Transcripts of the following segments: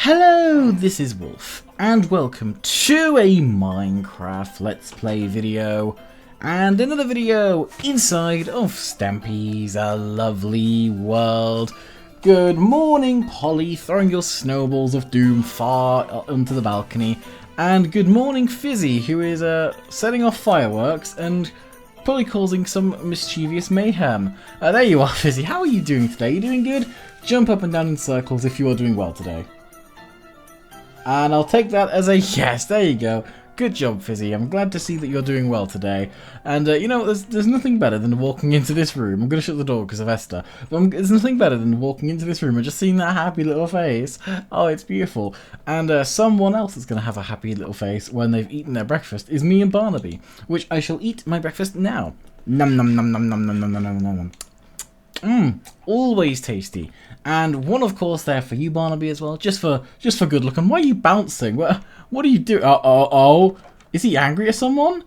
Hello, this is Wolf, and welcome to a Minecraft Let's Play video, and another video inside of Stampy's A Lovely World. Good morning, Polly, throwing your snowballs of doom far onto the balcony, and good morning, Fizzy, who is setting off fireworks and probably causing some mischievous mayhem. There you are, Fizzy. How are you doing today? You doing good? Jump up and down in circles if you are doing well today. And I'll take that as a yes. There you go. Good job, Fizzy. I'm glad to see that you're doing well today. And, you know, there's nothing better than walking into this room. I'm going to shut the door because of Esther. But there's nothing better than walking into this room and just seeing that happy little face. Oh, it's beautiful. And someone else that's going to have a happy little face when they've eaten their breakfast is me and Barnaby, which I shall eat my breakfast now. Nom nom nom nom nom nom nom nom nom nom. Always tasty. And one, of course, there for you, Barnaby, as well, just for good luck. And why are you bouncing? What are you doing? Oh, is he angry at someone?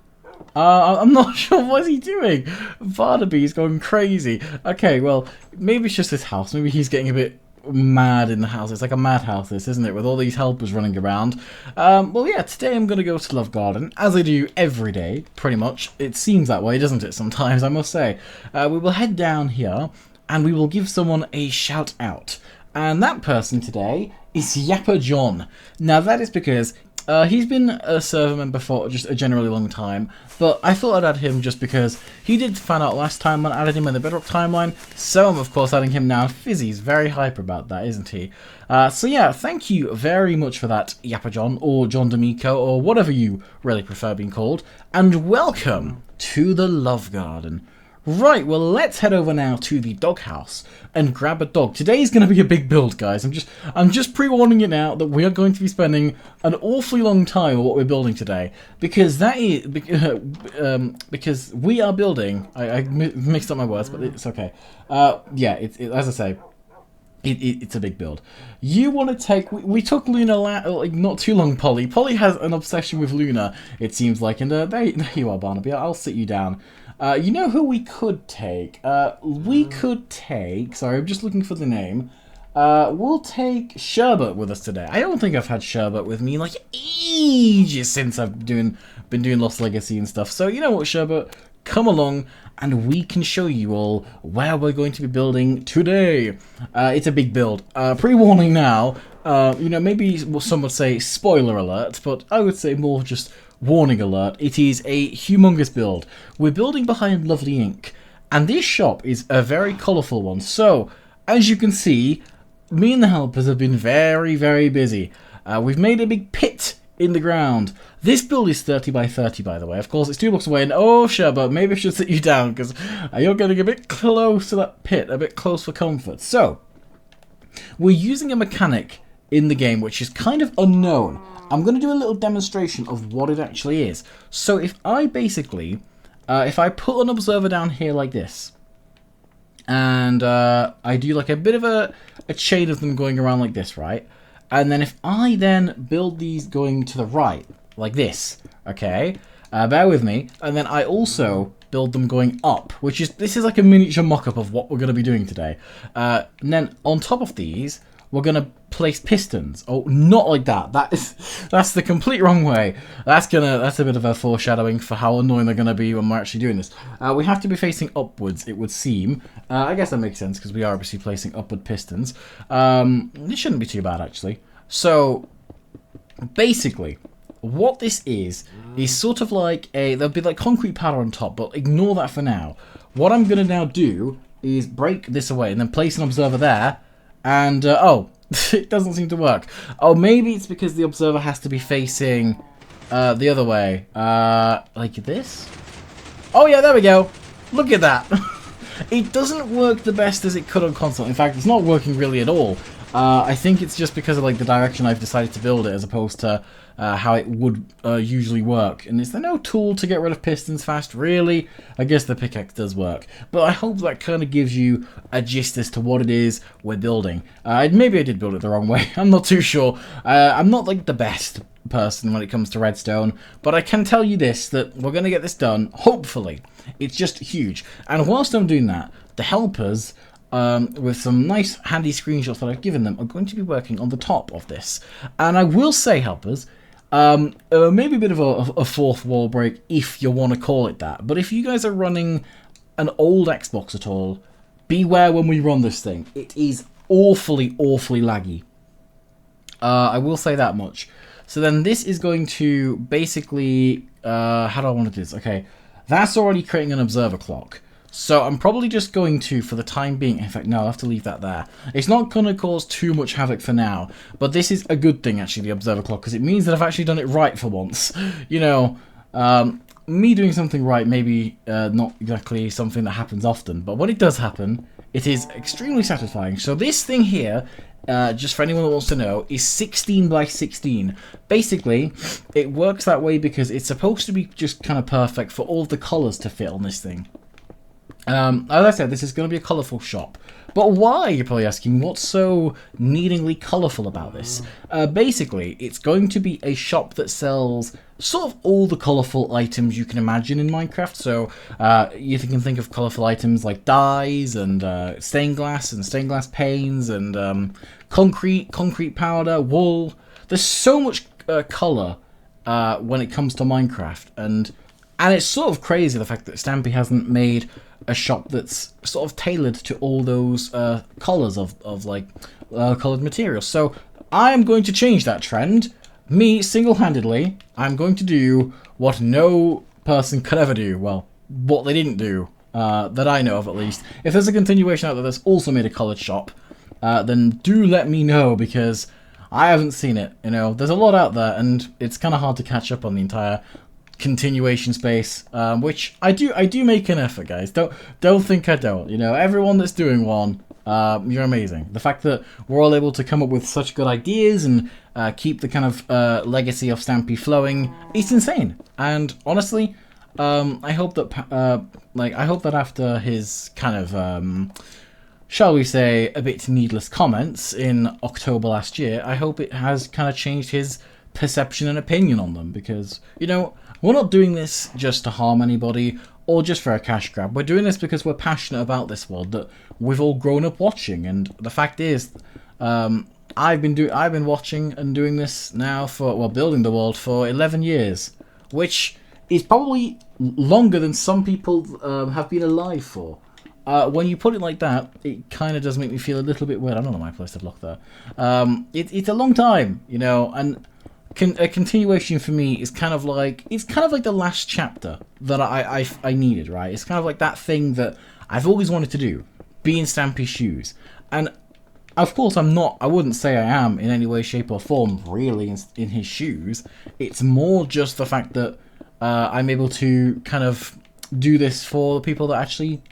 I'm not sure. What is he doing? Barnaby's going crazy. Okay, well, maybe it's just this house. Maybe he's getting a bit mad in the house. It's like a madhouse, this, isn't it? With all these helpers running around. Well, yeah, today I'm going to go to Love Garden, as I do every day, pretty much. It seems that way, doesn't it, sometimes, I must say. We will head down here, and we will give someone a shout out. And that person today is Yapper John. Now that is because he's been a server member for just a generally long time, but I thought I'd add him just because he did find out last time when I added him in the Bedrock timeline, so I'm of course adding him now. Fizzy's very hyper about that, isn't he? So yeah, thank you very much for that, Yapper John, or John D'Amico, or whatever you really prefer being called, and welcome to the Love Garden. Right, well, let's head over now to the doghouse and grab a dog. Today's going to be a big build, guys. I'm just pre-warning you now that we are going to be spending an awfully long time on what we're building today, because that is because we are building. I mixed up my words, but it's okay. Yeah, as I say. It's a big build. You want to take... We took Luna like not too long, Polly. Polly has an obsession with Luna, it seems like. And there you are, Barnaby. I'll sit you down. You know who we could take? We could take... Sorry, I'm just looking for the name. We'll take Sherbet with us today. I don't think I've had Sherbet with me in like ages since I've been doing Lost Legacy and stuff. So you know what, Sherbet? Come along and we can show you all where we're going to be building today. It's a big build. Pre-warning now, you know, maybe some would say spoiler alert, but I would say more just warning alert. It is a humongous build. We're building behind Lovely Ink, and this shop is a very colourful one. So, as you can see, me and the helpers have been very, very busy. We've made a big pit in the ground. This build is 30 by 30, by the way. Of course, it's 2 blocks away, and oh, Sherbet, maybe I should sit you down, because you're getting a bit close to that pit, a bit close for comfort. So, we're using a mechanic in the game which is kind of unknown. I'm going to do a little demonstration of what it actually is. So, if I basically, if I put an observer down here like this, and I do like a bit of a chain of them going around like this, right? And then if I then build these going to the right, like this, okay, bear with me, and then I also build them going up, this is like a miniature mock-up of what we're going to be doing today. And then on top of these, we're going to place pistons. Oh, not like that. That's the complete wrong way. That's a bit of a foreshadowing for how annoying they're going to be when we're actually doing this. We have to be facing upwards, it would seem. I guess that makes sense because we are obviously placing upward pistons. It shouldn't be too bad, actually. So, basically, what this is sort of like there'll be like concrete powder on top, but ignore that for now. What I'm going to now do is break this away and then place an observer there. And, oh, it doesn't seem to work. Oh, maybe it's because the observer has to be facing the other way. Like this? Oh, yeah, there we go. Look at that. It doesn't work the best as it could on console. In fact, it's not working really at all. I think it's just because of like the direction I've decided to build it as opposed to how it would usually work. And is there no tool to get rid of pistons fast? Really? I guess the pickaxe does work. But I hope that kind of gives you a gist as to what it is we're building. Maybe I did build it the wrong way. I'm not too sure. I'm not like the best person when it comes to redstone, but I can tell you this, that we're going to get this done, hopefully. It's just huge. And whilst I'm doing that, the helpers with some nice handy screenshots that I've given them, are going to be working on the top of this. And I will say, helpers, maybe a bit of a fourth wall break, if you want to call it that. But if you guys are running an old Xbox at all, beware when we run this thing. It is awfully, awfully laggy. I will say that much. So then this is going to basically... how do I want to do this? Okay, that's already creating an observer clock. So I'm probably just going to, for the time being... In fact, no, I'll have to leave that there. It's not going to cause too much havoc for now. But this is a good thing, actually, the observer clock, because it means that I've actually done it right for once. You know, me doing something right, maybe not exactly something that happens often. But when it does happen, it is extremely satisfying. So this thing here... just for anyone that wants to know, is 16 by 16. Basically, it works that way because it's supposed to be just kind of perfect for all of the colours to fit on this thing. As I said, this is going to be a colourful shop. But why, you're probably asking, what's so needingly colourful about this? Basically, it's going to be a shop that sells sort of all the colourful items you can imagine in Minecraft. So you can think of colourful items like dyes and stained glass panes and concrete powder, wool. There's so much colour when it comes to Minecraft, and it's sort of crazy the fact that Stampy hasn't made a shop that's sort of tailored to all those colours of like coloured materials. So I am going to change that trend. Me, single-handedly, I'm going to do what no person could ever do. Well, what they didn't do, that I know of at least. If there's a continuation out there that's also made a coloured shop, then do let me know, because I haven't seen it. You know, there's a lot out there, and it's kind of hard to catch up on the entire continuation space, which I do make an effort, guys. Don't think I don't. You know, everyone that's doing one, you're amazing. The fact that we're all able to come up with such good ideas and keep the kind of legacy of Stampy flowing, it's insane. And honestly, I hope that after his kind of shall we say a bit needless comments in October last year, I hope it has kind of changed his perception and opinion on them, because, you know, we're not doing this just to harm anybody or just for a cash grab. We're doing this because we're passionate about this world that we've all grown up watching. And the fact is, I've been watching and doing this now for, well, building the world for 11 years, which is probably longer than some people have been alive for. When you put it like that, it kind of does make me feel a little bit weird. I don't know why I placed a block there. It's a long time, you know, and a continuation for me is kind of like the last chapter that I needed, right? It's kind of like that thing that I've always wanted to do, be in Stampy's shoes. And of course, I wouldn't say I am in any way, shape or form really in his shoes. It's more just the fact that I'm able to kind of do this for the people that actually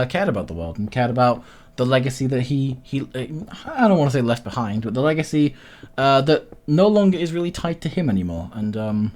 cared about the world and cared about the legacy that he I don't want to say left behind, but the legacy that no longer is really tied to him anymore. And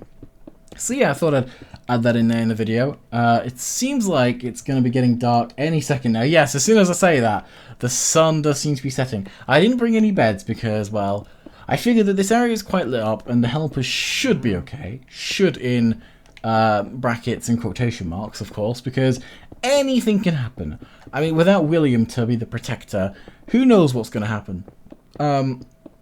so yeah, I thought I'd add that in there in the video. It seems like it's going to be getting dark any second now. Yes, as soon as I say that, the sun does seem to be setting. I didn't bring any beds because, well, I figured that this area is quite lit up and the helpers should be okay. Should in brackets and quotation marks, of course, because anything can happen. I mean, without William to be the protector, who knows what's going to happen?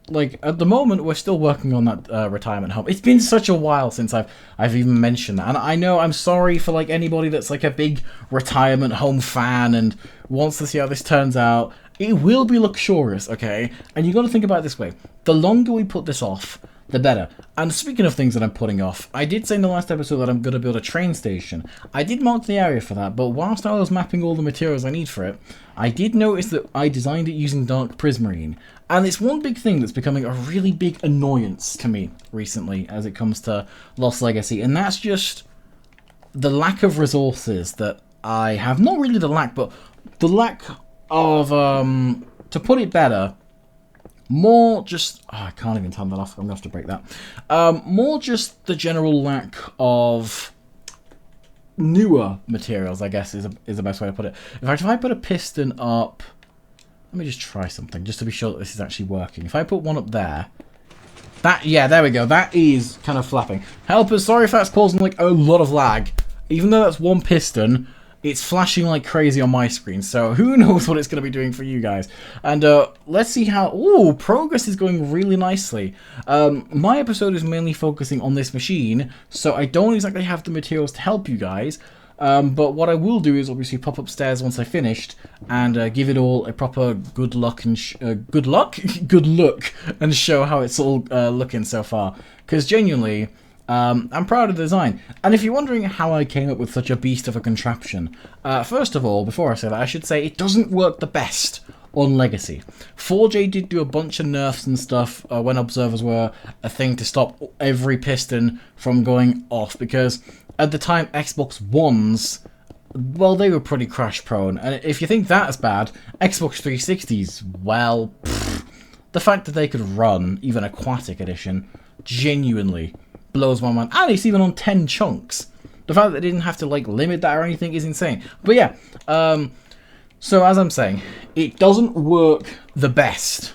Like, at the moment, we're still working on that retirement home. It's been such a while since I've even mentioned that. And I know, I'm sorry for, like, anybody that's, like, a big retirement home fan and wants to see how this turns out. It will be luxurious, okay? And you got to think about it this way. The longer we put this off, the better. And speaking of things that I'm putting off, I did say in the last episode that I'm going to build a train station. I did mark the area for that, but whilst I was mapping all the materials I need for it, I did notice that I designed it using dark prismarine. And it's one big thing that's becoming a really big annoyance to me recently as it comes to Lost Legacy, and that's just the lack of resources that I have. Not really the lack, but the lack of, to put it better, more just... Oh, I can't even turn that off. I'm going to have to break that. More just the general lack of newer materials, I guess, is the best way to put it. In fact, if I put a piston up... Let me just try something, just to be sure that this is actually working. If I put one up there... Yeah, there we go. That is kind of flapping. Helpers, sorry if that's causing, like, a lot of lag. Even though that's one piston, it's flashing like crazy on my screen, so who knows what it's going to be doing for you guys. And let's see how... Ooh, progress is going really nicely. My episode is mainly focusing on this machine, so I don't exactly have the materials to help you guys. But what I will do is obviously pop upstairs once I've finished and give it all a proper good look and good look and show how it's all looking so far. Because genuinely, I'm proud of the design. And if you're wondering how I came up with such a beast of a contraption, first of all, before I say that, I should say it doesn't work the best on Legacy. 4J did do a bunch of nerfs and stuff when observers were a thing to stop every piston from going off, because at the time Xbox Ones, well, they were pretty crash prone, and if you think that's bad, Xbox 360s, well, the fact that they could run even Aquatic Edition genuinely blows my mind, and it's even on 10 chunks. The fact that they didn't have to like limit that or anything is insane. But yeah, so as I'm saying, it doesn't work the best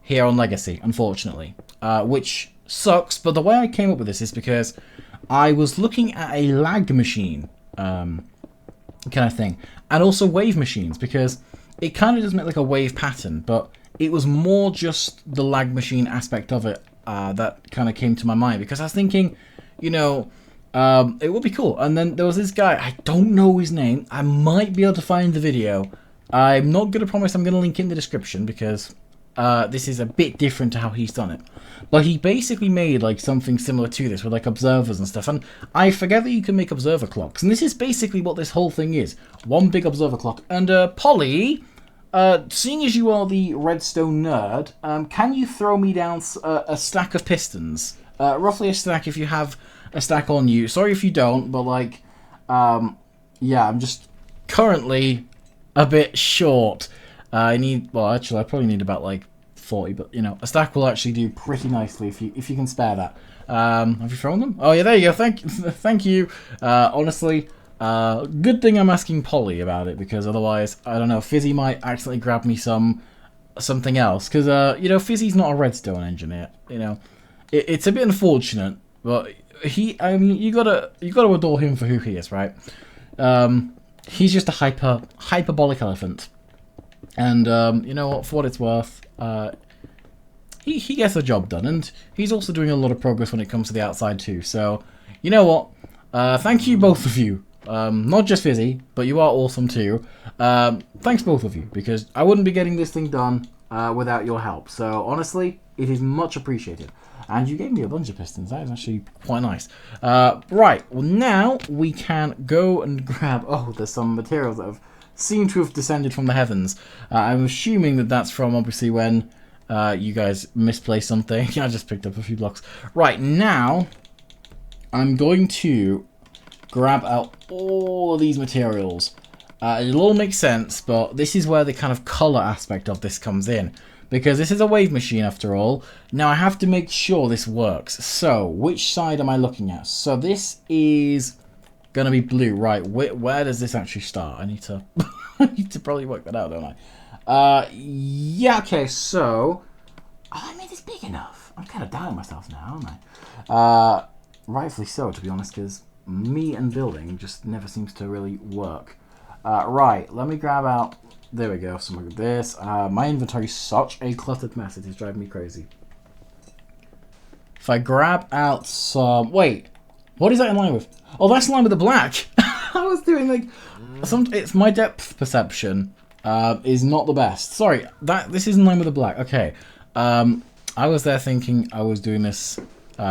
here on Legacy, unfortunately, which sucks. But the way I came up with this is because I was looking at a lag machine kind of thing, and also wave machines, because it kind of does make like a wave pattern, but it was more just the lag machine aspect of it that kind of came to my mind, because I was thinking, you know, it would be cool. And then there was this guy, I don't know his name, I might be able to find the video. I'm not going to promise I'm going to link in the description, because this is a bit different to how he's done it. But he basically made like something similar to this with like observers and stuff. And I forget that you can make observer clocks. And this is basically what this whole thing is. One big observer clock. And Polly, seeing as you are the redstone nerd, can you throw me down a stack of pistons? Roughly a stack if you have a stack on you. Sorry if you don't, but like, yeah, I'm just currently a bit short. I need, well, actually, I probably need about like 40, but you know, a stack will actually do pretty nicely if you can spare that. Have you thrown them? Oh yeah, there you go. Thank you. Honestly, good thing I'm asking Polly about it, because otherwise, I don't know, Fizzy might accidentally grab me something else, because you know, Fizzy's not a redstone engineer. You know, it's a bit unfortunate, but I mean, you gotta adore him for who he is, right? He's just a hyperbolic elephant. And you know what, for what it's worth, he gets the job done, and he's also doing a lot of progress when it comes to the outside too. So, you know what, thank you both of you, not just Fizzy, but you are awesome too. Thanks both of you, because I wouldn't be getting this thing done without your help. So honestly, it is much appreciated. And you gave me a bunch of pistons. That is actually quite nice. Right, well now we can go and grab, oh, there's some materials that have seem to have descended from the heavens. I'm assuming that that's from obviously when you guys misplaced something. I just picked up a few blocks. Right, now I'm going to grab out all of these materials. It'll all make sense, but this is where the kind of color aspect of this comes in, because this is a wave machine after all. Now I have to make sure this works. So which side am I looking at? So this is gonna be blue, right? Where does this actually start? I need to I need to probably work that out, don't I? Yeah, okay, so I made this big enough. I'm kind of doubting myself now, aren't I? Rightfully so, to be honest, because me and building just never seems to really work. Right, let me grab out, there we go, something like this. My inventory is such a cluttered mess, it is driving me crazy. If I grab out some, wait, what is that in line with? Oh, that's in line with the black. I was doing like it's my depth perception is not the best. Sorry, this is in line with the black. Okay, I was there thinking I was doing this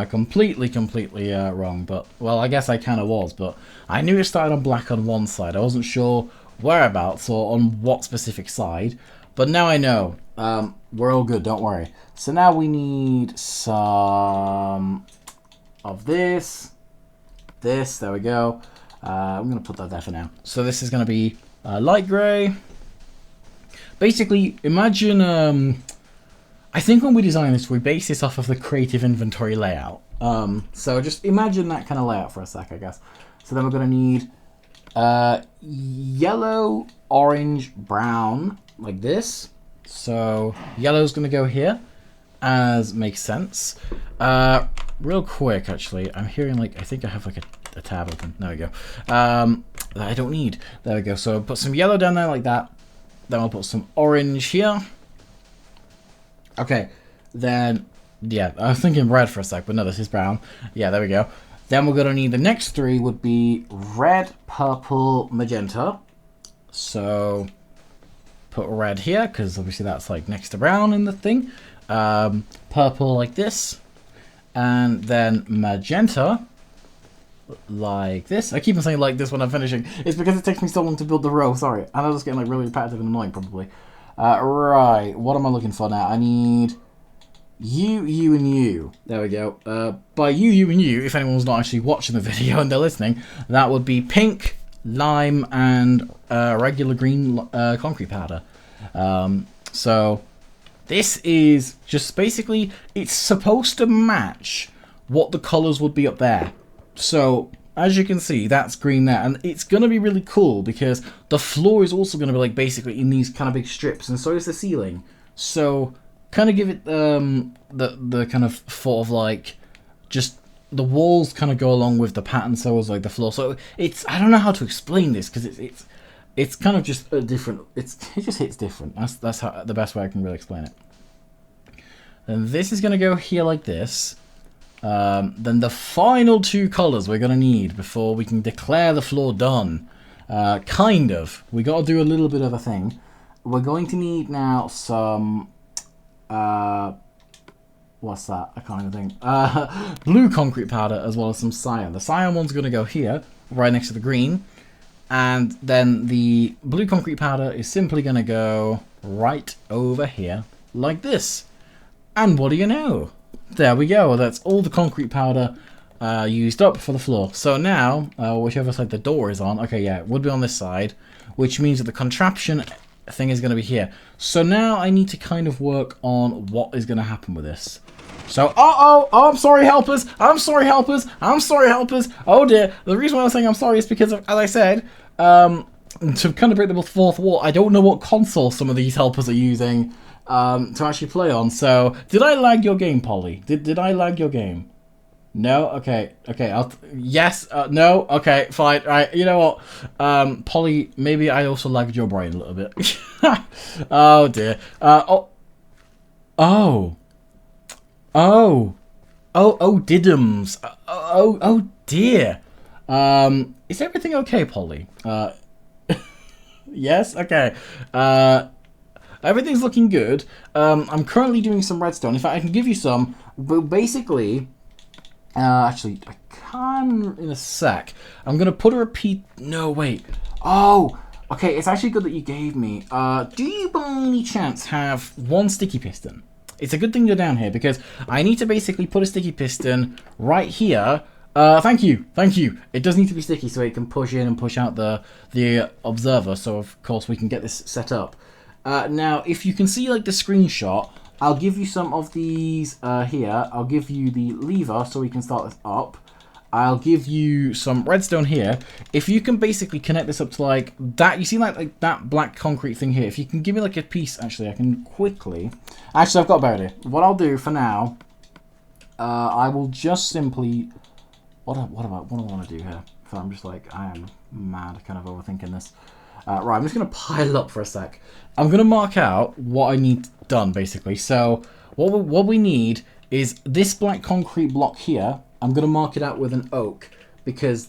completely wrong, but well, I guess I kind of was. But I knew it started on black on one side. I wasn't sure whereabouts or on what specific side, but now I know. We're all good. Don't worry. So now we need some of this. There we go. I'm going to put that there for now. So this is going to be light grey. Basically, imagine, I think when we designed this, we based this off of the creative inventory layout. So just imagine that kind of layout for a sec, I guess. So then we're going to need yellow, orange, brown, like this. So yellow's going to go here, as makes sense. Real quick, actually, I'm hearing like, I think I have like a tab open. There we go. that I don't need. There we go. So I'll put some yellow down there like that. Then I'll put some orange here. Okay, then, yeah, I was thinking red for a sec, but no, this is brown. Yeah, there we go. Then we're going to need the next three would be red, purple, magenta. So, put red here, because obviously that's like next to brown in the thing. Purple like this. And then magenta like this. I keep on saying like this when I'm finishing. It's because it takes me so long to build the row, sorry. I know it's getting like really repetitive and annoying probably. Right, what am I looking for now? I need you, you, and you. There we go. By you, you, and you, if anyone's not actually watching the video and they're listening, that would be pink, lime, and regular green concrete powder. So this is just basically, it's supposed to match what the colours would be up there. So as you can see, that's green there, and it's going to be really cool because the floor is also going to be like basically in these kind of big strips, and so is the ceiling. So kind of give it the kind of thought of like just the walls kind of go along with the pattern, so is like the floor. So it's, I don't know how to explain this because it's kind of just a different. It just hits different. That's how the best way I can really explain it. And this is going to go here like this. Then the final two colours we're going to need before we can declare the floor done. Kind of. We got to do a little bit of a thing. We're going to need now some... what's that? I can't even think. Blue concrete powder as well as some cyan. The cyan one's going to go here, right next to the green. And then the blue concrete powder is simply going to go right over here, like this. And what do you know? There we go. That's all the concrete powder used up for the floor. So now, whichever side the door is on, okay, yeah, it would be on this side, which means that the contraption thing is going to be here. So now I need to kind of work on what is going to happen with this. So, oh, I'm sorry, helpers. I'm sorry, helpers. I'm sorry, helpers. Oh dear. The reason why I'm saying I'm sorry is because, as I said, to kind of break the fourth wall, I don't know what console some of these helpers are using to actually play on. So, did I lag your game, Polly? Did I lag your game? No? Okay. Yes. No? Okay, fine. Right, you know what? Polly, maybe I also lagged your brain a little bit. Oh, dear. Diddums. Oh, dear. Is everything okay, Polly? Yes? Okay. Everything's looking good. I'm currently doing some redstone. In fact, I can give you some, but basically... actually, I can in a sec. I'm going to put a repeat... No, wait. Oh, okay, it's actually good that you gave me. Do you by any chance have one sticky piston? It's a good thing you're down here, because I need to basically put a sticky piston right here. Thank you. It does need to be sticky so it can push in and push out the observer, so of course we can get this set up. Now, if you can see like the screenshot, I'll give you some of these here. I'll give you the lever so we can start this up. I'll give you some redstone here. If you can basically connect this up to like that, you see like that black concrete thing here. If you can give me like a piece, actually, I can quickly. Actually, I've got a better idea. What I'll do for now, I will just simply. What do I want to do here? So I'm just like, I am mad, kind of overthinking this. Right, I'm just going to pile up for a sec. I'm going to mark out what I need done, basically. So what we need is this black concrete block here. I'm going to mark it out with an oak because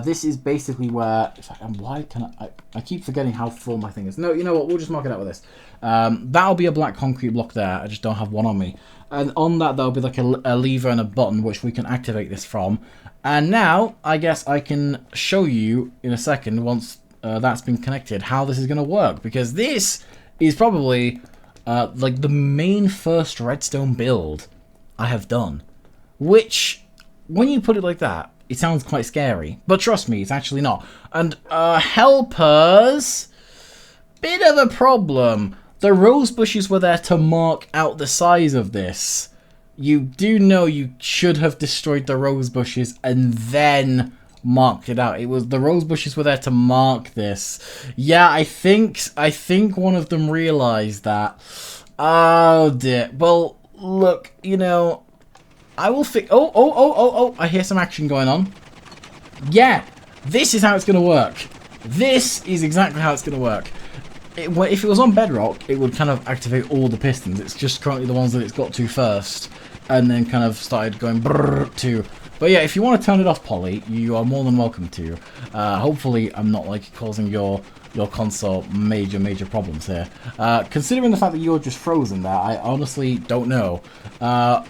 this is basically where... In fact, why can I keep forgetting how full my thing is. No, you know what? We'll just mark it out with this. That'll be a black concrete block there. I just don't have one on me. And on that, there'll be like a lever and a button which we can activate this from. And now, I guess I can show you in a second, once that's been connected, how this is going to work. Because this is probably like the main first redstone build I have done. Which, when you put it like that, it sounds quite scary. But trust me, it's actually not. And helpers, bit of a problem. The rose bushes were there to mark out the size of this. You do know you should have destroyed the rose bushes and then marked it out. It was the rose bushes were there to mark this. Yeah, I think one of them realized that. Oh dear. Well, look, you know, I will fix. Oh! I hear some action going on. Yeah, this is how it's gonna work. This is exactly how it's going to work. If it was on bedrock, it would kind of activate all the pistons. It's just currently the ones that it's got to first, and then kind of started going brrr to. But yeah, if you want to turn it off, Polly, you are more than welcome to. Hopefully, I'm not like causing your console major problems here. Considering the fact that you're just frozen there, I honestly don't know. Oh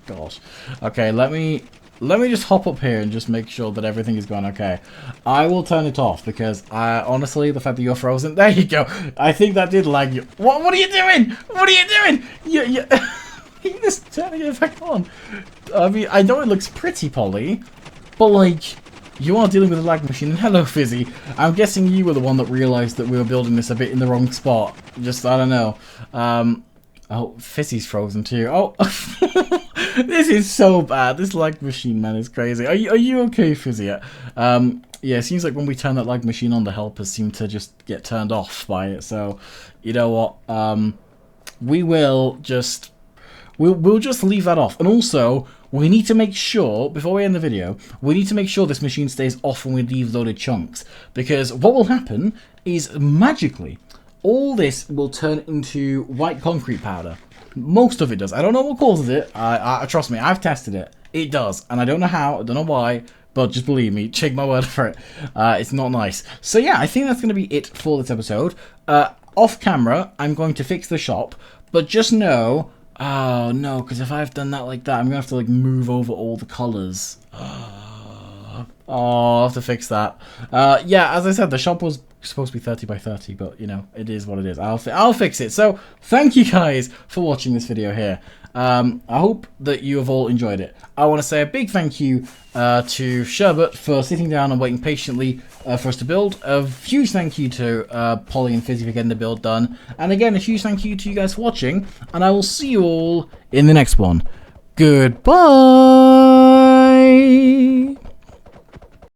gosh. Okay, let me just hop up here and just make sure that everything is going okay. I will turn it off because honestly, the fact that you're frozen. There you go. I think that did lag you. What are you doing? What are you doing? You you're just turning it back on. I mean, I know it looks pretty, Polly, but like, you are dealing with a lag machine. And hello, Fizzy. I'm guessing you were the one that realised that we were building this a bit in the wrong spot. Just, I don't know. Oh, Fizzy's frozen too. Oh, this is so bad. This lag machine, man, is crazy. Are you okay, Fizzy? Yeah, it seems like when we turn that lag machine on, the helpers seem to just get turned off by it. So, you know what? We will just... We'll just leave that off. And also, we need to make sure, before we end the video, we need to make sure this machine stays off when we leave loaded chunks. Because what will happen is, magically, all this will turn into white concrete powder. Most of it does. I don't know what causes it. Trust me, I've tested it. It does. And I don't know how, I don't know why, but just believe me, take my word for it. It's not nice. So yeah, I think that's going to be it for this episode. Off camera, I'm going to fix the shop, but just know... Oh, no, because if I've done that like that, I'm going to have to, like, move over all the colours. Oh, I'll have to fix that. Yeah, as I said, the shop was supposed to be 30 by 30, but, you know, it is what it is. I'll fix it. So, thank you guys for watching this video here. I hope that you have all enjoyed it. I want to say a big thank you to Sherbet for sitting down and waiting patiently for us to build. A huge thank you to Polly and Fizzy for getting the build done. And again, a huge thank you to you guys for watching. And I will see you all in the next one. Goodbye!